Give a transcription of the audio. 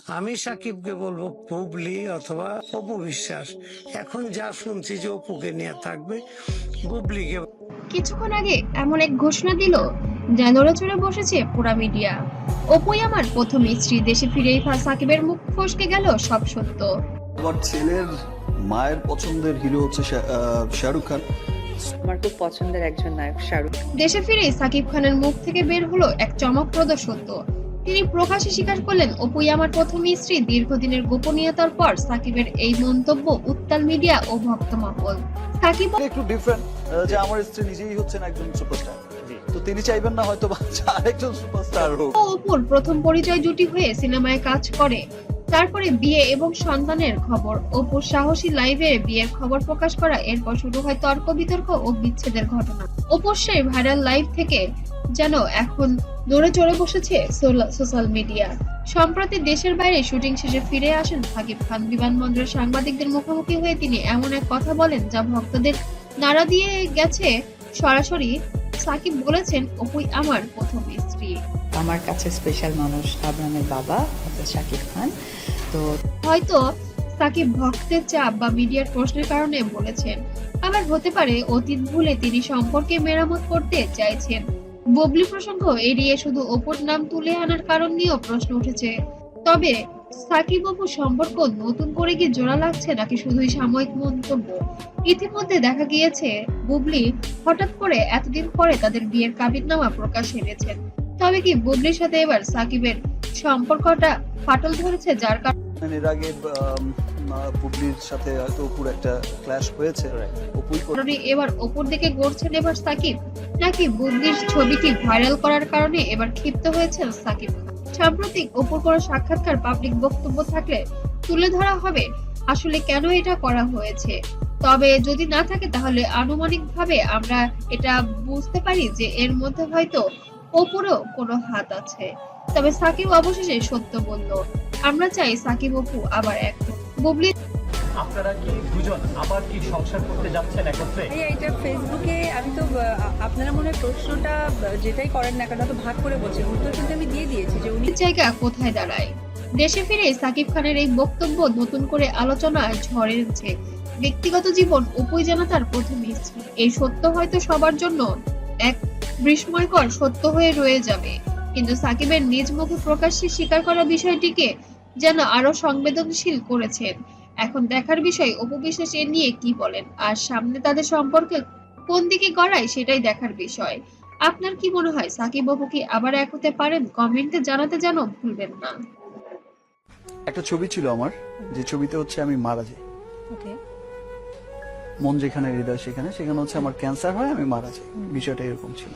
আমি সাকিবকে বলবো বুবলি অথবা অপু বিশ্বাস। এখন যা শুনছি যে অপুকে নিয়ে থাকবে, বুবলিকে। কিছুক্ষণ আগে এমন এক ঘোষণা দিল যা নড়েচড়ে বসেছে পুরা মিডিয়া। অপুই আমার প্রথম স্ত্রী, দেশে ফিরেই সাকিবের মুখ ফসকে গেল সব সত্য। আমার ছেলের মায়ের পছন্দের হিরো হচ্ছে শাহরুখ খান। আমার খুব পছন্দের একজন নায়ক শাহরুখ। দেশে ফিরেই সাকিব খানের মুখ থেকে বের হলো এক চমকপ্রদ সত্য। তিনি প্রকাশ্যে স্বীকার করলেন, অপুই আমার প্রথম স্ত্রী। দীর্ঘদিনের গোপনীয়তার পর সাকিবের এই মন্তব্য উত্তাল মিডিয়া ও ভক্তমহল। সাকিব একটু ডিফারেন্ট যে আমার স্ত্রী নিজেই হচ্ছেন একজন সুপারস্টার, তো তিনি চাইবেন না হয়তো আরেকজন সুপারস্টার হোক। ও অপুর প্রথম পরিচয় জুটি হয়ে সিনেমায় কাজ করে, তারপরে বিয়ে এবং সন্তানের খবর। অপুর সাহসী লাইভে বিয়ের খবর প্রকাশ করা, এরপর শুরু হয় তর্ক বিতর্ক ও বিচ্ছেদের ঘটনা। অপুর সেই ভাইরাল লাইভ থেকে যেন এখন নড়ে চড়ে বসেছে সোশ্যাল মিডিয়া। সম্প্রতি দেশের বাইরে শুটিং শেষে ফিরে আসেন সাকিব খান। বিমানবন্দরে সাংবাদিকদের মুখোমুখি হয়ে তিনি এমন এক কথা বলেন যা ভক্তদের নাড়া দিয়ে গেছে। সরাসরি সাকিব বলেছেন, অপুই আমার প্রথম স্ত্রী। আমার কাছে স্পেশাল মানুষ আবরামের বাবা অর্থাৎ শাকিব খান। তো হয়তো সাকিব ভক্তের চাপ বা মিডিয়ার প্রশ্নের কারণে বলেছেন, আবার হতে পারে অতীত ভুলে তিনি সম্পর্কে মেরামত করতে চাইছেন। বুবলি প্রসঙ্গ এড়িয়ে শুধু অপুর নাম তুলে আনার কারণ নিয়েও প্রশ্ন উঠেছে। তবে সাকিব অপু সম্পর্ক নতুন করে কি জোড়া লাগছে নাকি শুধুই সাময়িক মন্তব্য? ইতিমধ্যে দেখা গিয়েছে বুবলি হঠাৎ করে এতদিন পরে তাদের বিয়ের কাবিননামা প্রকাশ এনেছেন। তবে কি বুবলির সাথে এবার সাকিবের সম্পর্কটা ফাটল ধরেছে, যার এর আগে বুবলির সাথে হয়তো অপুর একটা ক্ল্যাশ হয়েছে, অপুই কারণে এবার অপুর দিকে গড়ছেন এবার সাকিব, নাকি বুবলির ছবিটি ভাইরাল করার কারণে এবার ক্ষিপ্ত হয়েছেন সাকিব খান? সাম্প্রতিক অপুর কোনো সাক্ষাৎকার পাবলিক বক্তব্য থাকলে তুলে ধরা হবে আসলে কেন এটা করা হয়েছে। তবে যদি না থাকে তাহলে আনুমানিকভাবে আমরা এটা বুঝতে পারি যে এর মধ্যে হয়তো অপুরও কোনো হাত আছে। তবে সাকিব অবশেষে সত্য বলল, আমরা চাই সাকিব অপু আবার এক হোক। বুবলি আপনারা কি দুজন আবার কি সংসার করতে যাচ্ছেন একত্রে? এটা ফেসবুকে আমি তো আপনারা মনে হয় প্রশ্নটা যেটাই করেন না কেন তো ভাগ করে বলছেন, উত্তর কিন্তু আমি দিয়ে দিয়েছি যে উনি জায়গা কোথায় দাঁড়ায়। দেশে ফিরে সাকিব খানের এই বক্তব্য নতুন করে আলোচনায় ঝড় এনেছে। ব্যক্তিগত জীবন অপুই যেন তার প্রথম স্ত্রী। এই সত্য হয়তো সবার জন্য এক বিস্ময়কর সত্য হয়ে রয়ে যাবে, কিন্তু সাকিবের নিজ মুখে প্রকাশ্যে স্বীকার করা বিষয়টিকে যেন আরো সংবেদনশীল করেছেন। এখন দেখার বিষয় অপু বিশ্বাস এ নিয়ে কি বলেন, আর সামনে তাদের সম্পর্কে কোন দিকে গড়ায় সেটাই দেখার বিষয়। আপনার কি মনে হয়, সাকিব অপু কি আবার এক হতে পারেন? কমেন্টে জানাতে যেন ভুলবেন না। একটা ছবি ছিল আমার, যে ছবিতে হচ্ছে আমি মারা যাই। ওকে মন যেখানে হৃদয় সেখানে, সেখানে হচ্ছে আমার ক্যান্সার হয়, আমি মারা যাই, বিষয়টা এরকম ছিল।